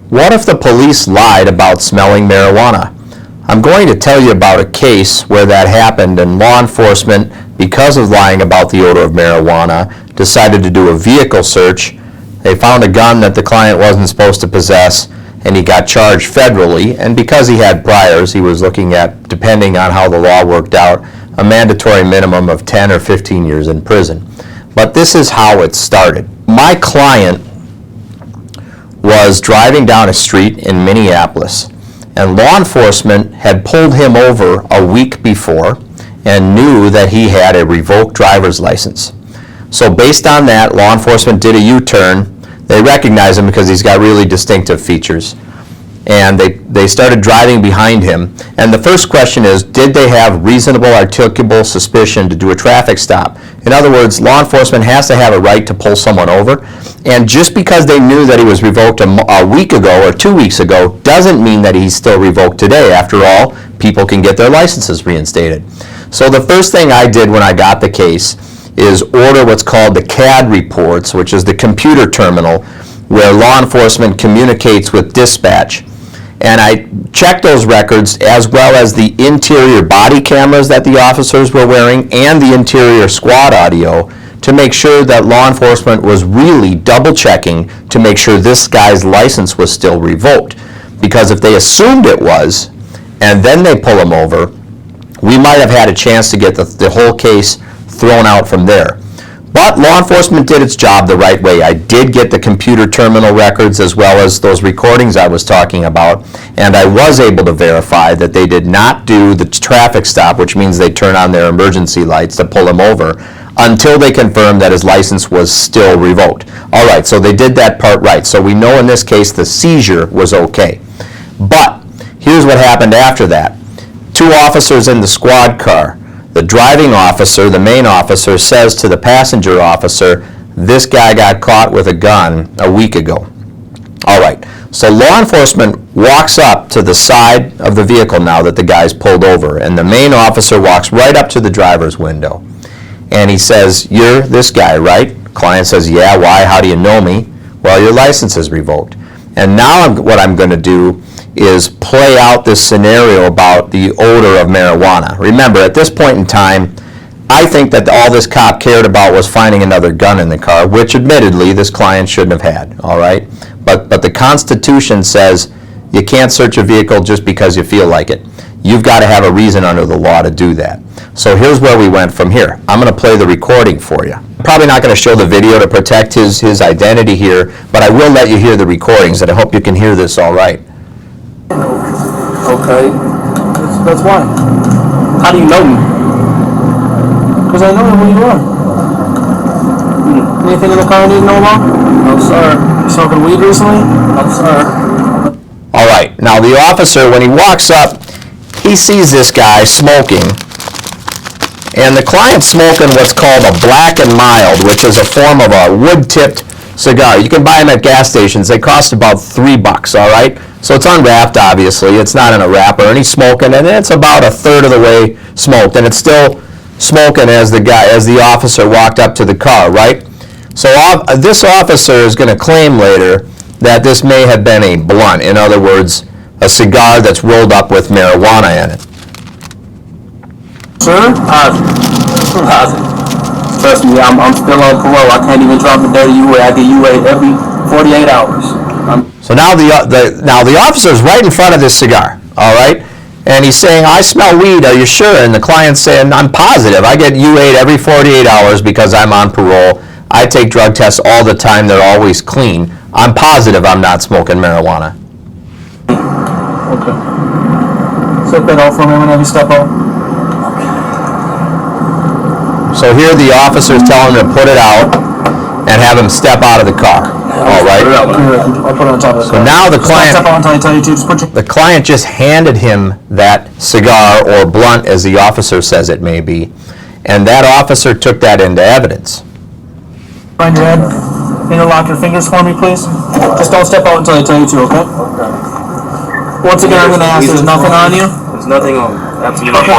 What if the police lied about smelling marijuana? I'm going to tell you about a case where that happened, and law enforcement, because of lying about the odor of marijuana, decided to do a vehicle search. They found a gun that the client wasn't supposed to possess, and he got charged federally. And because he had priors, he was looking at, depending on how the law worked out, a mandatory minimum of 10 or 15 years in prison. But this is how it started. My client was driving down a street in Minneapolis, and law enforcement had pulled him over a week before and knew that he had a revoked driver's license. So based on that, law enforcement did a U-turn. They recognized him because he's got really distinctive features. And they started driving behind him. And the first question is, did they have reasonable articulable suspicion to do a traffic stop? In other words, law enforcement has to have a right to pull someone over. And just because they knew that he was revoked a week ago or 2 weeks ago doesn't mean that he's still revoked today. After all, people can get their licenses reinstated. So the first thing I did when I got the case is order what's called the CAD reports, which is the computer terminal where law enforcement communicates with dispatch. And I checked those records as well as the interior body cameras that the officers were wearing and the interior squad audio to make sure that law enforcement was really double checking to make sure this guy's license was still revoked. Because if they assumed it was and then they pull him over, we might have had a chance to get the whole case thrown out from there. But law enforcement did its job the right way. I did get the computer terminal records as well as those recordings I was talking about, and I was able to verify that they did not do the traffic stop, which means they turn on their emergency lights to pull him over, until they confirmed that his license was still revoked. All right, so they did that part right. So we know in this case the seizure was okay. But here's what happened after that. 2 officers in the squad car. The driving officer, the main officer, says to the passenger officer, this guy got caught with a gun a week ago. All right, so law enforcement walks up to the side of the vehicle now that the guy's pulled over, and the main officer walks right up to the driver's window. And he says, you're this guy, right? Client says, yeah, why? How do you know me? Well, your license is revoked. And now what I'm going to do is play out this scenario about the odor of marijuana. Remember, at this point in time, I think that all this cop cared about was finding another gun in the car, which admittedly this client shouldn't have had, all right? But the Constitution says you can't search a vehicle just because you feel like it. You've got to have a reason under the law to do that. So here's where we went from here. I'm going to play the recording for you. I'm probably not going to show the video to protect his identity here, but I will let you hear the recordings, and I hope you can hear this all right. Okay, that's why. How do you know me? Because I know who you are. Anything in the car I need to know about? No, sir. You smoking weed recently? No, sir. All right, now the officer, when he walks up, he sees this guy smoking, and the client's smoking what's called a black and mild, which is a form of a wood-tipped cigar. You can buy them at gas stations. They cost about $3, all right? So it's unwrapped, obviously. It's not in a wrapper, and he's smoking, and it's about a third of the way smoked, and it's still smoking as the officer walked up to the car, right? So this officer is going to claim later that this may have been a blunt. In other words, a cigar that's rolled up with marijuana in it. Sir? Trust me, I'm still on parole. I can't even drop a dirty UA. I get UA every 48 hours. So now the officer's right in front of this cigar, all right? And he's saying, I smell weed, are you sure? And the client's saying, I'm positive. I get UA'd every 48 hours because I'm on parole. I take drug tests all the time. They're always clean. I'm positive I'm not smoking marijuana. Okay. Set that off for me whenever you step out. So here the officer's telling him to put it out and have him step out of the car. All right. I'll put it on top of the car. So now the client just handed him that cigar or blunt, as the officer says it may be, and that officer took that into evidence. Find your head. Interlock your fingers for me, please. Just don't step out until I tell you to, okay? Once again, I'm going to ask, there's nothing on you? There's nothing on. Absolutely. Okay.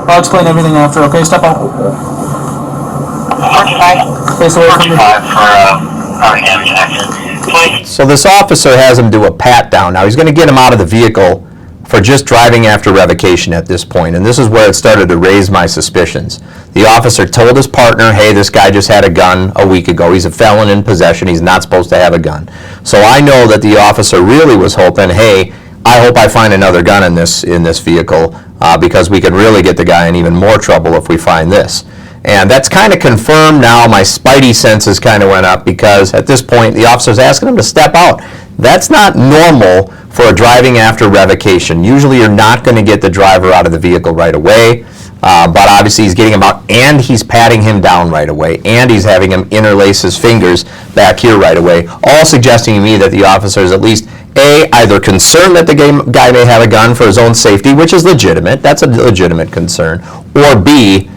I'll explain everything after, okay? Step out. 45. Face away from me. 45 for damage action. please. So this officer has him do a pat-down. Now, he's going to get him out of the vehicle for just driving after revocation at this point, and this is where it started to raise my suspicions. The officer told his partner, hey, this guy just had a gun a week ago. He's a felon in possession. He's not supposed to have a gun. So I know that the officer really was hoping, hey, I hope I find another gun in this vehicle because we could really get the guy in even more trouble if we find this. And that's kind of confirmed now. My spidey senses kind of went up because at this point the officer's asking him to step out. That's not normal for a driving after revocation. Usually you're not going to get the driver out of the vehicle right away, but obviously he's getting him out and he's patting him down right away and he's having him interlace his fingers back here right away, all suggesting to me that the officer is at least A, either concerned that the guy may have a gun for his own safety, which is legitimate, that's a legitimate concern, or B,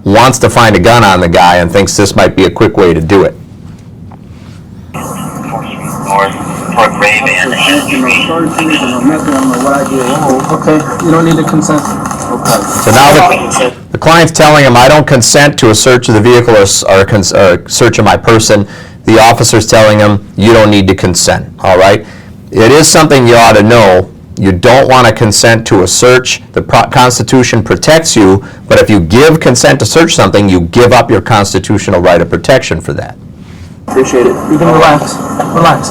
wants to find a gun on the guy and thinks this might be a quick way to do it. Okay, you don't need to consent. Okay. So now the client's telling him, I don't consent to a search of the vehicle or search of my person. The officer's telling him, you don't need to consent, all right? It is something you ought to know. You don't want to consent to a search. The Constitution protects you, but if you give consent to search something, you give up your constitutional right of protection for that. Appreciate it. You can relax. Relax.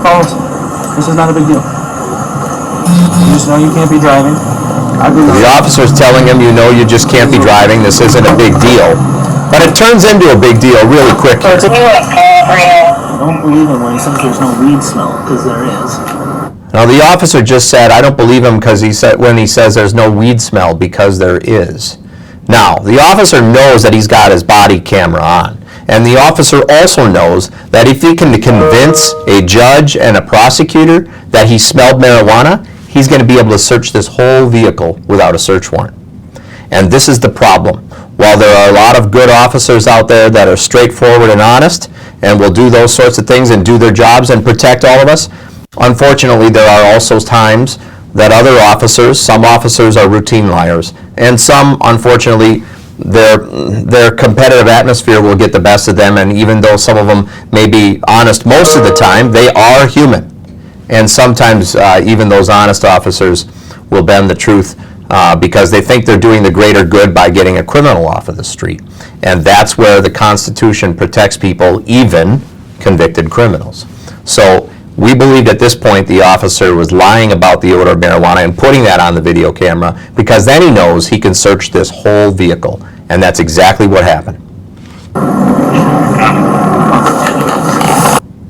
Follow us. This is not a big deal. You just know you can't be driving. The officer's telling him, you know you just can't be driving. This isn't a big deal. But it turns into a big deal really quick. I don't believe him when he says there's no weed smell, because there is. Now, the officer just said, I don't believe him when he says there's no weed smell, because there is. Now, the officer knows that he's got his body camera on. And the officer also knows that if he can convince a judge and a prosecutor that he smelled marijuana, he's going to be able to search this whole vehicle without a search warrant. And this is the problem. While there are a lot of good officers out there that are straightforward and honest and will do those sorts of things and do their jobs and protect all of us, unfortunately there are also times that other officers, some officers are routine liars, and some, unfortunately, their competitive atmosphere will get the best of them, and even though some of them may be honest most of the time, they are human. And sometimes even those honest officers will bend the truth because they think they're doing the greater good by getting a criminal off of the street. And that's where the Constitution protects people, even convicted criminals. So we believed at this point the officer was lying about the odor of marijuana and putting that on the video camera because then he knows he can search this whole vehicle. And that's exactly what happened.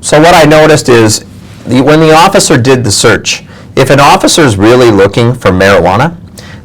So what I noticed is when the officer did the search, if an officer is really looking for marijuana,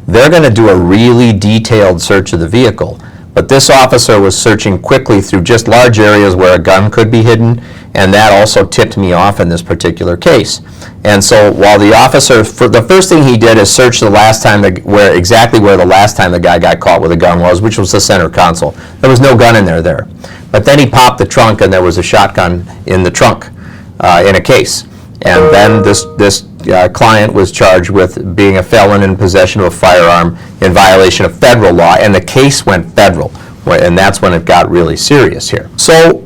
they're going to do a really detailed search of the vehicle. But this officer was searching quickly through just large areas where a gun could be hidden, and that also tipped me off in this particular case. And so while the officer, the first thing he did is search the last time, exactly where the last time the guy got caught with a gun was, which was the center console. There was no gun in there. But then he popped the trunk and there was a shotgun in the trunk in a case. And then this client was charged with being a felon in possession of a firearm in violation of federal law, and the case went federal, and that's when it got really serious here. So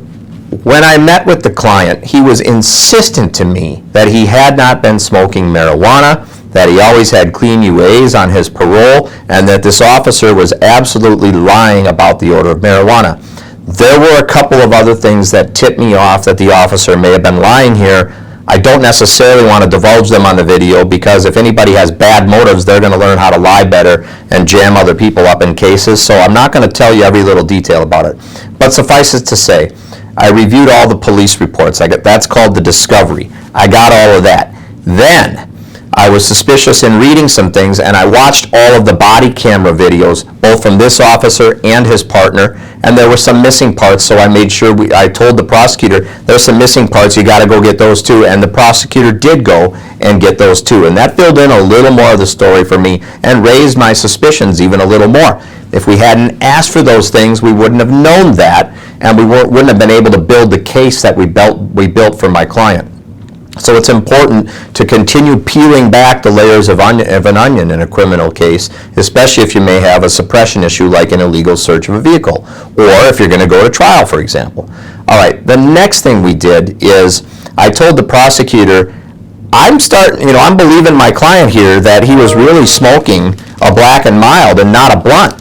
when I met with the client, he was insistent to me that he had not been smoking marijuana, that he always had clean UAs on his parole, and that this officer was absolutely lying about the odor of marijuana. There were a couple of other things that tipped me off that the officer may have been lying here. I don't necessarily want to divulge them on the video because if anybody has bad motives, they're going to learn how to lie better and jam other people up in cases. So I'm not going to tell you every little detail about it. But suffice it to say, I reviewed all the police reports. That's called the discovery. I got all of that. Then I was suspicious in reading some things, and I watched all of the body camera videos, both from this officer and his partner, and there were some missing parts, so I made sure I told the prosecutor, there's some missing parts, you got to go get those too, and the prosecutor did go and get those too, and that filled in a little more of the story for me and raised my suspicions even a little more. If we hadn't asked for those things, we wouldn't have known that, and we wouldn't have been able to build the case that we built for my client. So it's important to continue peeling back the layers of an onion in a criminal case, especially if you may have a suppression issue like an illegal search of a vehicle, or if you're going to go to trial, for example. All right, the next thing we did is I told the prosecutor, I'm believing my client here that he was really smoking a Black and Mild and not a blunt.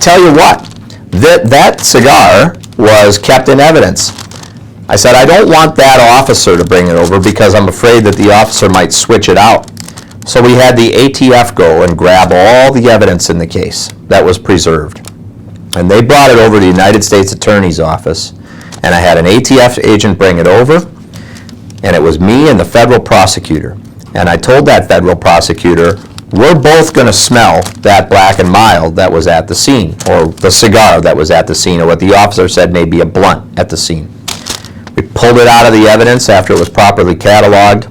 Tell you what, that cigar was kept in evidence. I said, I don't want that officer to bring it over because I'm afraid that the officer might switch it out. So we had the ATF go and grab all the evidence in the case that was preserved. And they brought it over to the United States Attorney's Office, and I had an ATF agent bring it over, and it was me and the federal prosecutor. And I told that federal prosecutor, we're both going to smell that Black and Mild that was at the scene, or the cigar that was at the scene, or what the officer said may be a blunt at the scene. We pulled it out of the evidence after it was properly cataloged.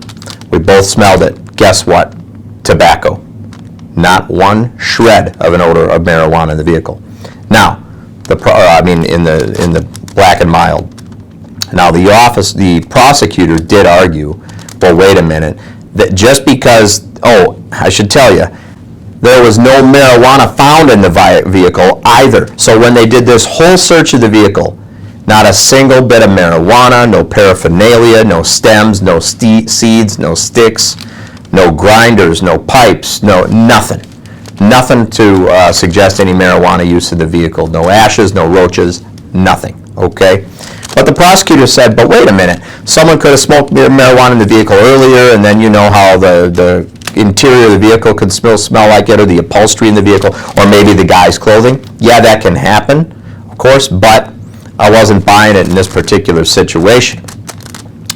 We both smelled it. Guess what? Tobacco. Not one shred of an odor of marijuana in the vehicle. Now, in the Black and Mild. Now, the prosecutor did argue, well, wait a minute, that just because, I should tell you, there was no marijuana found in the vehicle either. So when they did this whole search of the vehicle, not a single bit of marijuana, no paraphernalia, no stems, no seeds, no sticks, no grinders, no pipes, nothing. Nothing to suggest any marijuana use in the vehicle. No ashes, no roaches, nothing, okay? But the prosecutor said, but wait a minute, someone could have smoked marijuana in the vehicle earlier, and then you know how the interior of the vehicle could smell like it, or the upholstery in the vehicle, or maybe the guy's clothing. Yeah, that can happen, of course, but I wasn't buying it in this particular situation.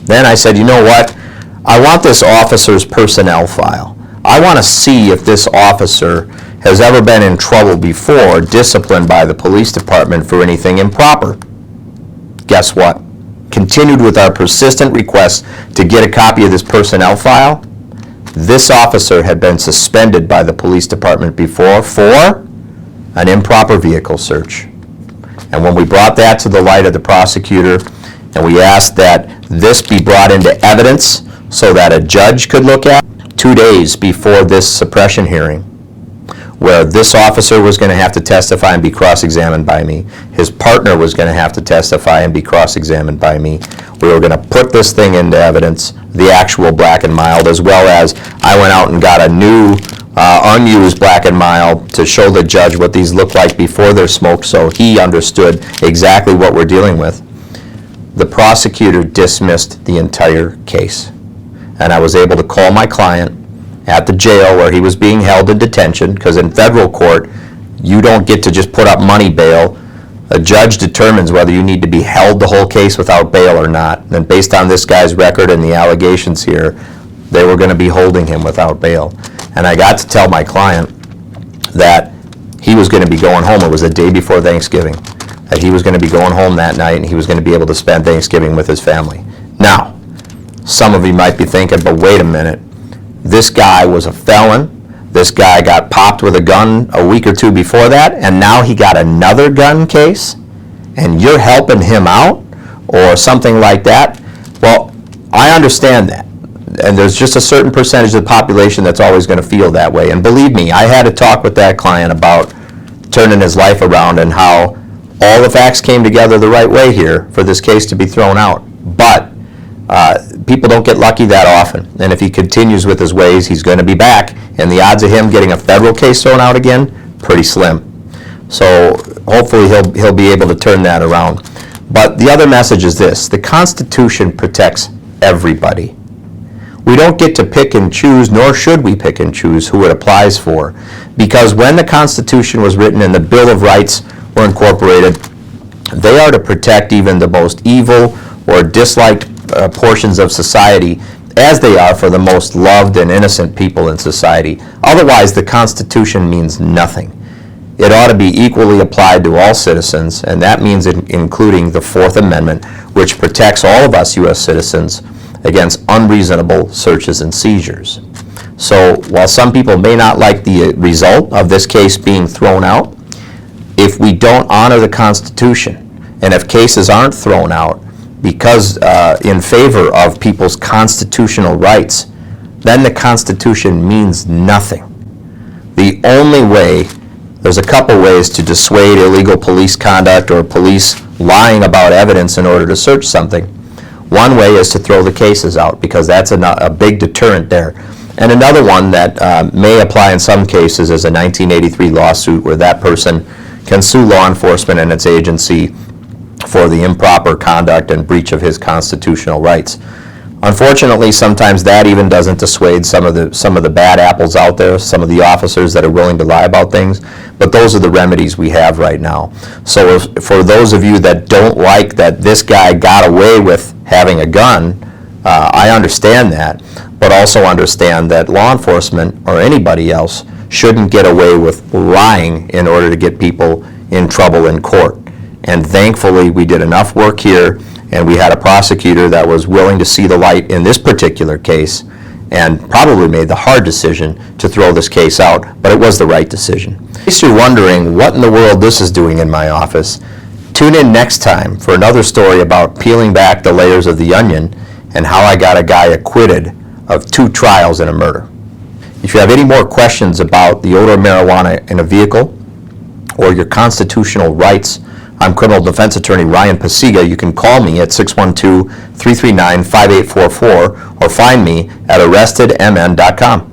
Then I said, you know what? I want this officer's personnel file. I want to see if this officer has ever been in trouble before, disciplined by the police department for anything improper. Guess what? Continued with our persistent request to get a copy of this personnel file. This officer had been suspended by the police department before for an improper vehicle search. And when we brought that to the light of the prosecutor, and we asked that this be brought into evidence so that a judge could look at, 2 days before this suppression hearing, where this officer was going to have to testify and be cross-examined by me, his partner was going to have to testify and be cross-examined by me, we were going to put this thing into evidence, the actual Black and Mild, as well as I went out and got a new unused Black and Mild to show the judge what these look like before they're smoked, so he understood exactly what we're dealing with. The prosecutor dismissed the entire case, and I was able to call my client at the jail where he was being held in detention, because in federal court you don't get to just put up money bail. A judge determines whether you need to be held the whole case without bail or not, and based on this guy's record and the allegations here, they were going to be holding him without bail. And I got to tell my client that he was going to be going home. It was the day before Thanksgiving, that he was going to be going home that night and he was going to be able to spend Thanksgiving with his family. Now, some of you might be thinking, but wait a minute, this guy was a felon, this guy got popped with a gun a week or two before that, and now he got another gun case, and you're helping him out, or something like that. Well, I understand that, and there's just a certain percentage of the population that's always going to feel that way, and believe me, I had a talk with that client about turning his life around and how all the facts came together the right way here for this case to be thrown out, but people don't get lucky that often, and if he continues with his ways, he's going to be back, and the odds of him getting a federal case thrown out again, pretty slim. So hopefully he'll be able to turn that around. But the other message is this: the Constitution protects everybody. We don't get to pick and choose, nor should we pick and choose who it applies for, because when the Constitution was written and the Bill of Rights were incorporated, they are to protect even the most evil or disliked portions of society, as they are for the most loved and innocent people in society. Otherwise, the Constitution means nothing. It ought to be equally applied to all citizens, and that means including the Fourth Amendment, which protects all of us U.S. citizens against unreasonable searches and seizures. So while some people may not like the result of this case being thrown out, if we don't honor the Constitution, and if cases aren't thrown out because in favor of people's constitutional rights, then the Constitution means nothing. The only way, there's a couple ways to dissuade illegal police conduct or police lying about evidence in order to search something. One way is to throw the cases out, because that's a big deterrent there. And another one that may apply in some cases is a 1983 lawsuit where that person can sue law enforcement and its agency for the improper conduct and breach of his constitutional rights. Unfortunately, sometimes that even doesn't dissuade some of the bad apples out there, some of the officers that are willing to lie about things, but those are the remedies we have right now. So for those of you that don't like that this guy got away with having a gun, I understand that, but also understand that law enforcement or anybody else shouldn't get away with lying in order to get people in trouble in court. And thankfully, we did enough work here, and we had a prosecutor that was willing to see the light in this particular case and probably made the hard decision to throw this case out, but it was the right decision. In case you're wondering what in the world this is doing in my office, tune in next time for another story about peeling back the layers of the onion and how I got a guy acquitted of 2 trials in a murder. If you have any more questions about the odor of marijuana in a vehicle or your constitutional rights, I'm criminal defense attorney Ryan Pacyga. You can call me at 612-339-5844 or find me at arrestedmn.com.